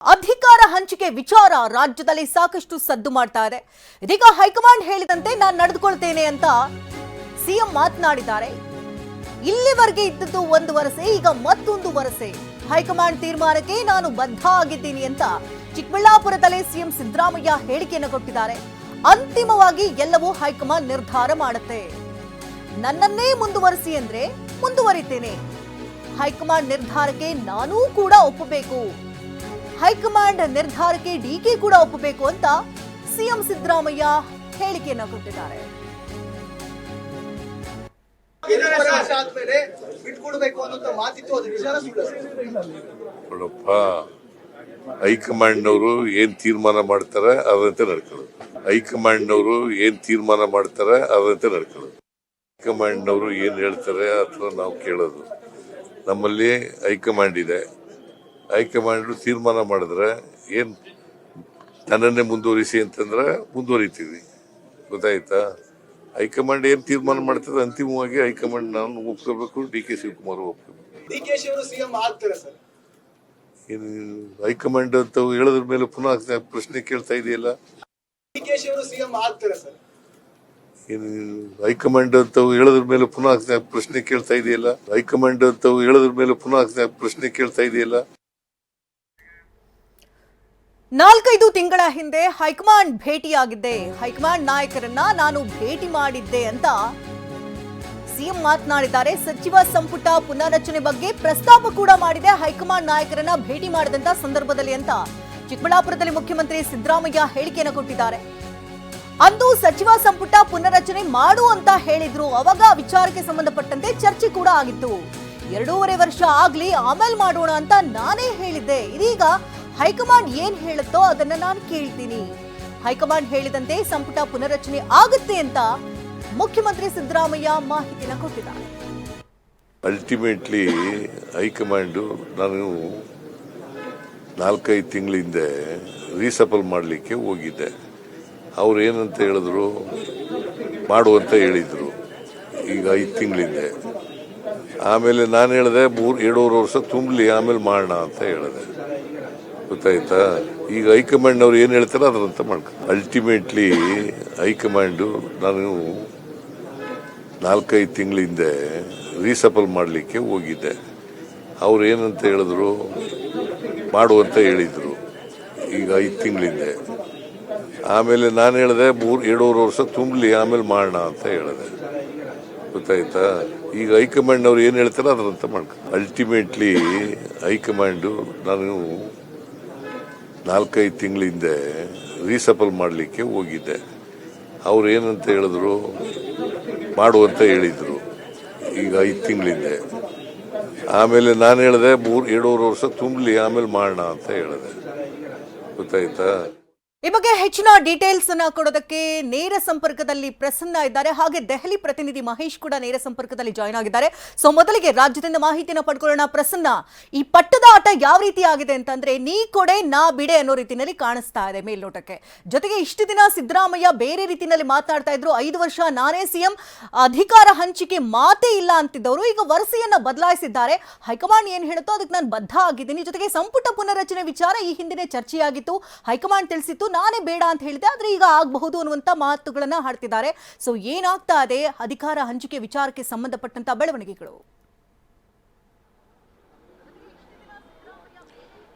ಅಧಿಕಾರ ಹಂಚಿಕೆ ವಿಚಾರ ರಾಜ್ಯದಲ್ಲಿ ಸಾಕಷ್ಟು ಸದ್ದು ಮಾಡ್ತಾ ಇದೆ. ಇದೀಗ ಹೈಕಮಾಂಡ್ ಹೇಳಿದಂತೆ ನಾನು ನಡೆದುಕೊಳ್ತೇನೆ ಅಂತ ಸಿಎಂ ಮಾತನಾಡಿದ್ದಾರೆ. ಇಲ್ಲಿವರೆಗೆ ಇದ್ದದ್ದು ಒಂದು ವರಸೆ, ಈಗ ಮತ್ತೊಂದು ವರಸೆ. ಹೈಕಮಾಂಡ್ ತೀರ್ಮಾನಕ್ಕೆ ನಾನು ಬದ್ಧ ಆಗಿದ್ದೀನಿ ಅಂತ ಚಿಕ್ಕಬಳ್ಳಾಪುರದಲ್ಲಿ ಸಿಎಂ ಸಿದ್ದರಾಮಯ್ಯ ಹೇಳಿಕೆಯನ್ನು ಕೊಟ್ಟಿದ್ದಾರೆ. ಅಂತಿಮವಾಗಿ ಎಲ್ಲವೂ ಹೈಕಮಾಂಡ್ ನಿರ್ಧಾರ ಮಾಡುತ್ತೆ. ನನ್ನನ್ನೇ ಮುಂದುವರಿಸಿ ಅಂದ್ರೆ ಮುಂದುವರಿತೇನೆ. ಹೈಕಮಾಂಡ್ ನಿರ್ಧಾರಕ್ಕೆ ನಾನೂ ಕೂಡ ಒಪ್ಪಬೇಕು. ಹೈಕಮಾಂಡ್ ನಿರ್ಧಾರಕ್ಕೆ ಡಿಕೆ ಕೂಡ ಒಪ್ಪಬೇಕು ಅಂತ ಸಿಎಂ ಸಿದ್ದರಾಮಯ್ಯ ಹೇಳಿಕೆಯನ್ನು ಕೊಟ್ಟಿದ್ದಾರೆ. ಹೈಕಮಾಂಡ್ನವರು ಏನ್ ತೀರ್ಮಾನ ಮಾಡ್ತಾರೆ ಅದರಂತೆ ನಡ್ಕೊಳ್ಳೋದು. ಹೈಕಮಾಂಡ್ನವರು ಏನ್ ತೀರ್ಮಾನ ಮಾಡ್ತಾರೆ ಅದರಂತೆ ನಡ್ಕೊಳ್ಳೋದು. ಹೈಕಮಾಂಡ್ನವರು ಏನ್ ಹೇಳ್ತಾರೆ ಅಥವಾ ನಾವು ಕೇಳೋದು. ನಮ್ಮಲ್ಲಿ ಹೈಕಮಾಂಡ್ ಇದೆ. ಹೈಕಮಾಂಡ್ ತೀರ್ಮಾನ ಮಾಡಿದ್ರೆ ಏನ್ ನನ್ನನ್ನೇ ಮುಂದುವರಿಸಿ ಅಂತಂದ್ರೆ ಮುಂದುವರಿತೀವಿ. ಗೊತ್ತಾಯ್ತಾ? ಹೈಕಮಾಂಡ್ ಏನ್ ತೀರ್ಮಾನ ಮಾಡ್ತದೆ ಅಂತಿಮವಾಗಿ ಹೈಕಮಾಂಡ್ ನಾನು ಒಪ್ಕೋಬೇಕು, ಡಿಕೆ ಶಿವಕುಮಾರ್ ಒಪ್ಕೋಬೇಕು. ಹೈಕಮಾಂಡ್ ಅಂತ ಹೇಳೋದ್ರ ಮೇಲೆ ಪುನಃ ಪ್ರಶ್ನೆ ಕೇಳ್ತಾ ಇದೆಯಲ್ಲ. ಹೈಕಮಾಂಡ್ ಅಂತ ಹೇಳೋದ್ರ ಮೇಲೆ ಪುನಃ ಪ್ರಶ್ನೆ ಕೇಳ್ತಾ ಇದೆಯಲ್ಲ. ಹೈಕಮಾಂಡ್ ಅಂತ ಹೇಳೋದ್ರ ಮೇಲೆ ಪುನಃ ಪ್ರಶ್ನೆ ಕೇಳ್ತಾ ಇದೆಯಲ್ಲ. 4-5 ತಿಂಗಳ ಹಿಂದೆ ಹೈಕಮಾಂಡ್ ಭೇಟಿಯಾಗಿದ್ದೆ. ಹೈಕಮಾಂಡ್ ನಾಯಕರನ್ನ ನಾನು ಭೇಟಿ ಮಾಡಿದ್ದೆ ಅಂತ ಸಿಎಂ ಮಾತನಾಡಿದ್ದಾರೆ. ಸಚಿವ ಸಂಪುಟ ಪುನರ್ರಚನೆ ಬಗ್ಗೆ ಪ್ರಸ್ತಾಪ ಕೂಡ ಮಾಡಿದೆ ಹೈಕಮಾಂಡ್ ನಾಯಕರನ್ನ ಭೇಟಿ ಮಾಡಿದಂತ ಸಂದರ್ಭದಲ್ಲಿ ಅಂತ ಚಿಕ್ಕಬಳ್ಳಾಪುರದಲ್ಲಿ ಮುಖ್ಯಮಂತ್ರಿ ಸಿದ್ದರಾಮಯ್ಯ ಹೇಳಿಕೆಯನ್ನು ಕೊಟ್ಟಿದ್ದಾರೆ. ಅಂದು ಸಚಿವ ಸಂಪುಟ ಪುನರ್ರಚನೆ ಮಾಡು ಅಂತ ಹೇಳಿದ್ರು. ಅವಾಗ ವಿಚಾರಕ್ಕೆ ಸಂಬಂಧಪಟ್ಟಂತೆ ಚರ್ಚೆ ಕೂಡ ಆಗಿತ್ತು. 2.5 ವರ್ಷ ಆಗ್ಲಿ ಆಮೇಲೆ ಮಾಡೋಣ ಅಂತ ನಾನೇ ಹೇಳಿದ್ದೆ. ಇದೀಗ ಹೈಕಮಾಂಡ್ ಏನ್ ಹೇಳುತ್ತೋ ಅದನ್ನ ನಾನು ಕೇಳ್ತೀನಿ. ಹೈಕಮಾಂಡ್ ಹೇಳಿದಂತೆ ಸಂಪುಟ ಪುನರ್ರಚನೆ ಆಗುತ್ತೆ ಅಂತ ಮುಖ್ಯಮಂತ್ರಿ ಸಿದ್ದರಾಮಯ್ಯ ಮಾಹಿತಿನ ಕೊಟ್ಟಿದ್ದಾರೆ. ಅಲ್ಟಿಮೇಟ್ಲಿ ಹೈಕಮಾಂಡ್ ನಾನು 4-5 ತಿಂಗಳ ಹಿಂದೆ ರೀಸಫಲ್ ಮಾಡಲಿಕ್ಕೆ ಹೋಗಿದ್ದೆ. ಅವ್ರು ಏನಂತ ಹೇಳಿದ್ರು, ಮಾಡುವಂತ ಹೇಳಿದ್ರು. ಈಗ 5 ತಿಂಗಳಿಂದೆ. ಆಮೇಲೆ ನಾನು ಹೇಳಿದೆ 2.5 ವರ್ಷ ತುಂಬಲಿ ಆಮೇಲೆ ಮಾಡೋಣ ಅಂತ ಹೇಳಿದೆ. ಗೊತ್ತಾಯ್ತಾ? ಈಗ ಹೈಕಮಾಂಡ್ ಅವ್ರು ಏನ್ ಹೇಳ್ತಾರೆ ಅದರಂತ ಮಾಡ್ಕೊ. ಅಲ್ಟಿಮೇಟ್ಲಿ ಹೈಕಮಾಂಡ್ ನಾನು 4-5 ತಿಂಗಳ ಹಿಂದೆ ರೀಸಫಲ್ ಮಾಡಲಿಕ್ಕೆ ಹೋಗಿದ್ದೆ. ಅವ್ರು ಏನಂತ ಹೇಳಿದ್ರು, ಮಾಡುವಂತ ಹೇಳಿದ್ರು. ಈಗ 5 ತಿಂಗಳಿಂದೆ. ಆಮೇಲೆ ನಾನು ಹೇಳಿದೆ 2.5 ವರ್ಷ ತುಂಬಲಿ ಆಮೇಲೆ ಮಾಡೋಣ ಅಂತ ಹೇಳಿದೆ. ಗೊತ್ತಾಯ್ತಾ? ಈಗ ಹೈಕಮಾಂಡ್ ಅವ್ರು ಏನ್ ಹೇಳ್ತಾರೆ ಅದರಂತ ಮಾಡ್ಕೊ. ಅಲ್ಟಿಮೇಟ್ಲಿ ಹೈಕಮಾಂಡ್ ನಾನು 4-5 ತಿಂಗಳ ಹಿಂದೆ ರೀಸಫಲ್ ಮಾಡಲಿಕ್ಕೆ ಹೋಗಿದ್ದೆ. ಅವ್ರು ಏನಂತ ಹೇಳಿದ್ರು, ಮಾಡುವಂತ ಹೇಳಿದ್ರು. ಈಗ 5 ತಿಂಗಳಿಂದೆ. ಆಮೇಲೆ ನಾನು ಹೇಳಿದೆ 2.5 ವರ್ಷ ತುಂಬಲಿ ಆಮೇಲೆ ಮಾಡೋಣ ಅಂತ ಹೇಳಿದೆ. ಗೊತ್ತಾಯ್ತಾ? ಈ ಬಗ್ಗೆ ಹೆಚ್ಚಿನ ಡೀಟೇಲ್ಸ್ ಅನ್ನ ಕೊಡೋದಕ್ಕೆ ನೇರ ಸಂಪರ್ಕದಲ್ಲಿ ಪ್ರಸನ್ನ ಇದ್ದಾರೆ. ಹಾಗೆ ದೆಹಲಿ ಪ್ರತಿನಿಧಿ ಮಹೇಶ್ ಕೂಡ ನೇರ ಸಂಪರ್ಕದಲ್ಲಿ ಜಾಯ್ನ್ ಆಗಿದ್ದಾರೆ. ಸೊ ಮೊದಲಿಗೆ ರಾಜ್ಯದಿಂದ ಮಾಹಿತಿನ ಪಡ್ಕೊಳ್ಳೋಣ. ಪ್ರಸನ್ನ, ಈ ಪಟ್ಟದ ಆಟ ಯಾವ ರೀತಿ ಆಗಿದೆ ಅಂತಂದ್ರೆ ನೀ ಕೊಡೆ ನಾ ಬಿಡೆ ಅನ್ನೋ ರೀತಿಯಲ್ಲಿ ಕಾಣಿಸ್ತಾ ಇದೆ ಮೇಲ್ನೋಟಕ್ಕೆ. ಜೊತೆಗೆ ಇಷ್ಟು ದಿನ ಸಿದ್ದರಾಮಯ್ಯ ಬೇರೆ ರೀತಿಯಲ್ಲಿ ಮಾತನಾಡ್ತಾ ಇದ್ರು. 5 ವರ್ಷ ನಾನೇ ಸಿಎಂ, ಅಧಿಕಾರ ಹಂಚಿಕೆ ಮಾತೇ ಇಲ್ಲ ಅಂತಿದ್ದವರು ಈಗ ವರಸೆಯನ್ನ ಬದಲಾಯಿಸಿದ್ದಾರೆ. ಹೈಕಮಾಂಡ್ ಏನ್ ಹೇಳುತ್ತೋ ಅದಕ್ಕೆ ನಾನು ಬದ್ಧ ಆಗಿದ್ದೀನಿ. ಜೊತೆಗೆ ಸಂಪುಟ ಪುನರ್ರಚನೆ ವಿಚಾರ ಈ ಹಿಂದಿನ ಚರ್ಚೆಯಾಗಿತ್ತು. ಹೈಕಮಾಂಡ್ ತಿಳಿಸಿತ್ತು, ನಾನೇ ಬೇಡ ಅಂತ ಹೇಳಿದೆ, ಆದ್ರೆ ಈಗ ಆಗಬಹುದು ಅನ್ನುವಂತ ಮಾತುಗಳನ್ನ ಹಾಡ್ತಿದ್ದಾರೆ. ಸೊ ಏನಾಗ್ತಾ ಇದೆ ಅಧಿಕಾರ ಹಂಚಿಕೆ ವಿಚಾರಕ್ಕೆ ಸಂಬಂಧಪಟ್ಟಂತ ಬೆಳವಣಿಗೆಗಳು?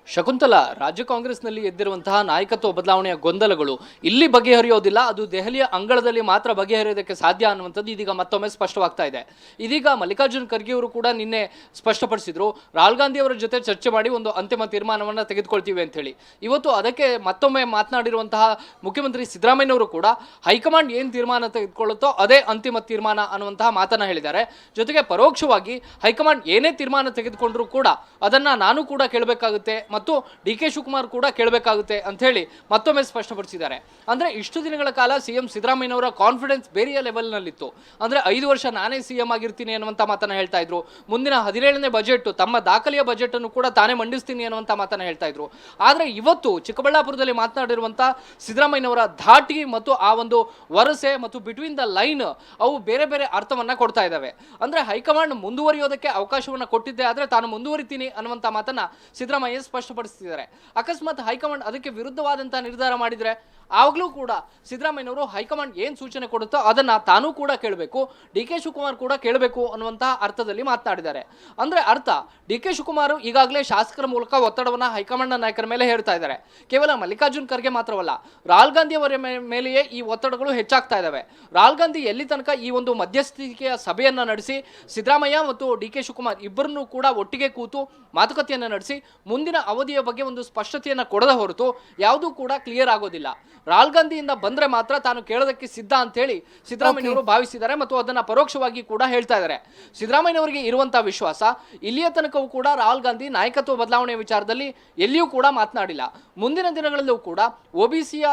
ಶಕುಂತಲಾ, ರಾಜ್ಯ ಕಾಂಗ್ರೆಸ್ನಲ್ಲಿ ಎದ್ದಿರುವಂತಹ ನಾಯಕತ್ವ ಬದಲಾವಣೆಯ ಗೊಂದಲಗಳು ಇಲ್ಲಿ ಬಗೆಹರಿಯೋದಿಲ್ಲ, ಅದು ದೆಹಲಿಯ ಅಂಗಳದಲ್ಲಿ ಮಾತ್ರ ಬಗೆಹರಿಯೋದಕ್ಕೆ ಸಾಧ್ಯ ಅನ್ನುವಂಥದ್ದು ಇದೀಗ ಮತ್ತೊಮ್ಮೆ ಸ್ಪಷ್ಟವಾಗ್ತಾ ಇದೆ. ಇದೀಗ ಮಲ್ಲಿಕಾರ್ಜುನ್ ಖರ್ಗೆ ಅವರು ಕೂಡ ನಿನ್ನೆ ಸ್ಪಷ್ಟಪಡಿಸಿದ್ರು, ರಾಹುಲ್ ಗಾಂಧಿ ಅವರ ಜೊತೆ ಚರ್ಚೆ ಮಾಡಿ ಒಂದು ಅಂತಿಮ ತೀರ್ಮಾನವನ್ನು ತೆಗೆದುಕೊಳ್ತೀವಿ ಅಂತ ಹೇಳಿ. ಇವತ್ತು ಅದಕ್ಕೆ ಮತ್ತೊಮ್ಮೆ ಮಾತನಾಡಿರುವಂತಹ ಮುಖ್ಯಮಂತ್ರಿ ಸಿದ್ದರಾಮಯ್ಯನವರು ಕೂಡ ಹೈಕಮಾಂಡ್ ಏನು ತೀರ್ಮಾನ ತೆಗೆದುಕೊಳ್ಳುತ್ತೋ ಅದೇ ಅಂತಿಮ ತೀರ್ಮಾನ ಅನ್ನುವಂತಹ ಮಾತನ್ನ ಹೇಳಿದ್ದಾರೆ. ಜೊತೆಗೆ ಪರೋಕ್ಷವಾಗಿ ಹೈಕಮಾಂಡ್ ಏನೇ ತೀರ್ಮಾನ ತೆಗೆದುಕೊಂಡ್ರೂ ಕೂಡ ಅದನ್ನ ನಾನು ಕೂಡ ಕೇಳಬೇಕಾಗುತ್ತೆ ಮತ್ತು ಡಿಕೆ ಶಿವಕುಮಾರ್ ಕೂಡ ಕೇಳಬೇಕಾಗುತ್ತೆ ಅಂತ ಹೇಳಿ ಮತ್ತೊಮ್ಮೆ ಸ್ಪಷ್ಟಪಡಿಸಿದ್ದಾರೆ. ಅಂದ್ರೆ ಇಷ್ಟು ದಿನಗಳ ಕಾಲ ಸಿಎಂ ಸಿದ್ದರಾಮಯ್ಯನವರ ಕಾನ್ಫಿಡೆನ್ಸ್ ಬೇರೆಯ ಲೆವೆಲ್ ನಲ್ಲಿತ್ತು. ಅಂದ್ರೆ 5 ವರ್ಷ ನಾನೇ ಸಿಎಂ ಆಗಿರ್ತೀನಿ ಅನ್ನುವಂತ ಮಾತನ್ನ ಹೇಳ್ತಾ ಇದ್ರು. ಮುಂದಿನ 17ನೇ ಬಜೆಟ್, ತಮ್ಮ ದಾಖಲೆಯ ಬಜೆಟ್ ಅನ್ನು ಕೂಡ ತಾನೇ ಮಂಡಿಸ್ತೀನಿ ಅನ್ನುವಂತ ಮಾತನ್ನ ಹೇಳ್ತಾ ಇದ್ರು. ಆದ್ರೆ ಇವತ್ತು ಚಿಕ್ಕಬಳ್ಳಾಪುರದಲ್ಲಿ ಮಾತನಾಡಿರುವಂತ ಸಿದ್ದರಾಮಯ್ಯನವರ ಧಾಟಿ ಮತ್ತು ಆ ಒಂದು ವರಸೆ ಮತ್ತು ಬಿಟ್ವೀನ್ ದ ಲೈನ್ ಅವು ಬೇರೆ ಬೇರೆ ಅರ್ಥವನ್ನ ಕೊಡ್ತಾ ಇದ್ದಾವೆ. ಅಂದ್ರೆ ಹೈಕಮಾಂಡ್ ಮುಂದುವರಿಯೋದಕ್ಕೆ ಅವಕಾಶವನ್ನ ಕೊಟ್ಟಿದ್ದೆ, ಆದ್ರೆ ತಾನು ಮುಂದುವರಿತೀನಿ ಅನ್ನುವಂತ ಮಾತನ್ನ ಸಿದ್ದರಾಮಯ್ಯ ಸ್ಪಷ್ಟ ಸ್ಪಷ್ಟಪಡಿಸ್ತಿದ್ದಾರೆ. ಅಕಸ್ಮಾತ್ ಹೈಕಮಾಂಡ್ ಅದಕ್ಕೆ ವಿರುದ್ಧವಾದಂತಹ ನಿರ್ಧಾರ ಮಾಡಿದ್ರೆ ಆವಾಗಲೂ ಕೂಡ ಸಿದ್ದರಾಮಯ್ಯನವರು ಹೈಕಮಾಂಡ್ ಏನ್ ಸೂಚನೆ ಕೊಡುತ್ತೋ ಅದನ್ನ ತಾನೂ ಕೂಡ ಕೇಳಬೇಕು, ಡಿ ಕೆ ಶಿವಕುಮಾರ್ ಕೂಡ ಕೇಳಬೇಕು ಅನ್ನುವಂತಹ ಅರ್ಥದಲ್ಲಿ ಮಾತನಾಡಿದ್ದಾರೆ. ಅಂದ್ರೆ ಅರ್ಥ ಡಿ ಕೆ ಶಿವಕುಮಾರ್ ಈಗಾಗಲೇ ಶಾಸಕರ ಮೂಲಕ ಒತ್ತಡವನ್ನ ಹೈಕಮಾಂಡ್ ನಾಯಕರ ಮೇಲೆ ಹೇರ್ತಾ ಇದ್ದಾರೆ. ಕೇವಲ ಮಲ್ಲಿಕಾರ್ಜುನ್ ಖರ್ಗೆ ಮಾತ್ರವಲ್ಲ, ರಾಹುಲ್ ಗಾಂಧಿ ಅವರ ಮೇಲೆಯೇ ಈ ಒತ್ತಡಗಳು ಹೆಚ್ಚಾಗ್ತಾ ಇದಾವೆ. ರಾಹುಲ್ ಗಾಂಧಿ ಎಲ್ಲಿ ತನಕ ಈ ಒಂದು ಮಧ್ಯಸ್ಥಿಕೆಯ ಸಭೆಯನ್ನ ನಡೆಸಿ ಸಿದ್ದರಾಮಯ್ಯ ಮತ್ತು ಡಿ ಕೆ ಶಿವಕುಮಾರ್ ಇಬ್ಬರನ್ನು ಕೂಡ ಒಟ್ಟಿಗೆ ಕೂತು ಮಾತುಕತೆಯನ್ನ ನಡೆಸಿ ಮುಂದಿನ ಅವಧಿಯ ಬಗ್ಗೆ ಒಂದು ಸ್ಪಷ್ಟತೆಯನ್ನ ಕೊಡದ ಹೊರತು ಯಾವುದೂ ಕೂಡ ಕ್ಲಿಯರ್ ಆಗೋದಿಲ್ಲ. ರಾಹುಲ್ ಗಾಂಧಿಯಿಂದ ಬಂದ್ರೆ ಮಾತ್ರ ತಾನು ಕೇಳೋದಕ್ಕೆ ಸಿದ್ಧ ಅಂತ ಹೇಳಿ ಸಿದ್ದರಾಮಯ್ಯನವರು ಭಾವಿಸಿದ್ದಾರೆ ಮತ್ತು ಅದನ್ನ ಪರೋಕ್ಷವಾಗಿ ಕೂಡ ಹೇಳ್ತಾ ಇದ್ದಾರೆ. ಸಿದ್ದರಾಮಯ್ಯನವರಿಗೆ ಇರುವಂತಹ ವಿಶ್ವಾಸ ಇಲ್ಲಿಯ ತನಕವೂ ಕೂಡ ರಾಹುಲ್ ಗಾಂಧಿ ನಾಯಕತ್ವ ಬದಲಾವಣೆ ವಿಚಾರದಲ್ಲಿ ಎಲ್ಲಿಯೂ ಕೂಡ ಮಾತನಾಡಿಲ್ಲ. ಮುಂದಿನ ದಿನಗಳಲ್ಲೂ ಕೂಡ ಒಬಿಸಿಯ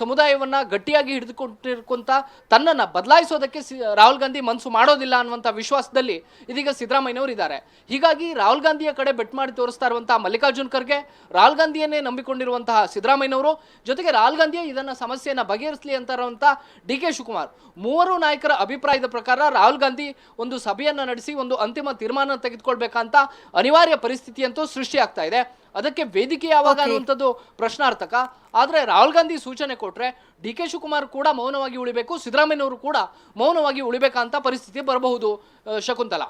ಸಮುದಾಯವನ್ನ ಗಟ್ಟಿಯಾಗಿ ಹಿಡಿದುಕೊಂಡಿರುವಂತ ತನ್ನನ್ನ ಬದಲಾಯಿಸೋದಕ್ಕೆ ರಾಹುಲ್ ಗಾಂಧಿ ಮನಸ್ಸು ಮಾಡೋದಿಲ್ಲ ಅನ್ನುವಂಥ ವಿಶ್ವಾಸದಲ್ಲಿ ಇದೀಗ ಸಿದ್ದರಾಮಯ್ಯನವರು ಇದ್ದಾರೆ. ಹೀಗಾಗಿ ರಾಹುಲ್ ಗಾಂಧಿಯ ಕಡೆ ಬೆಟ್ ಮಾಡಿ ತೋರಿಸ್ತಾ ಇರುವಂತಹ ಮಲ್ಲಿಕಾರ್ಜುನ್ ಖರ್ಗೆ, ರಾಹುಲ್ ಗಾಂಧಿಯನ್ನೇ ನಂಬಿಕೊಂಡಿರುವಂತಹ ಸಿದ್ದರಾಮಯ್ಯನವರು, ಜೊತೆಗೆ ರಾಹುಲ್ ಗಾಂಧಿಯೇ ಇದನ್ನ ಸಮಸ್ಯೆಯನ್ನ ಬಗೆಹರಿಸಲಿ ಅಂತ ಇರುವಂತಹ ಡಿ ಕೆ ಶಿವಕುಮಾರ್, ಮೂವರು ನಾಯಕರ ಅಭಿಪ್ರಾಯದ ಪ್ರಕಾರ ರಾಹುಲ್ ಗಾಂಧಿ ಒಂದು ಸಭೆಯನ್ನ ನಡೆಸಿ ಒಂದು ಅಂತಿಮ ತೀರ್ಮಾನ ತೆಗೆದುಕೊಳ್ಬೇಕಂತ ಅನಿವಾರ್ಯ ಪರಿಸ್ಥಿತಿ ಅಂತೂ ಸೃಷ್ಟಿಯಾಗ್ತಾ ಇದೆ. ಅದಕ್ಕೆ ವೇದಿಕೆ ಯಾವಾಗ ಅನ್ನುವಂಥದ್ದು ಪ್ರಶ್ನಾರ್ಥಕ. ಆದ್ರೆ ರಾಹುಲ್ ಗಾಂಧಿ ಸೂಚನೆ ಕೊಟ್ರೆ ಡಿ ಕೆ ಶಿವಕುಮಾರ್ ಕೂಡ ಮೌನವಾಗಿ ಉಳಿಬೇಕು, ಸಿದ್ದರಾಮಯ್ಯನವರು ಕೂಡ ಮೌನವಾಗಿ ಉಳಿಬೇಕಂತ ಪರಿಸ್ಥಿತಿ ಬರಬಹುದು. ಶಕುಂತಲಾ.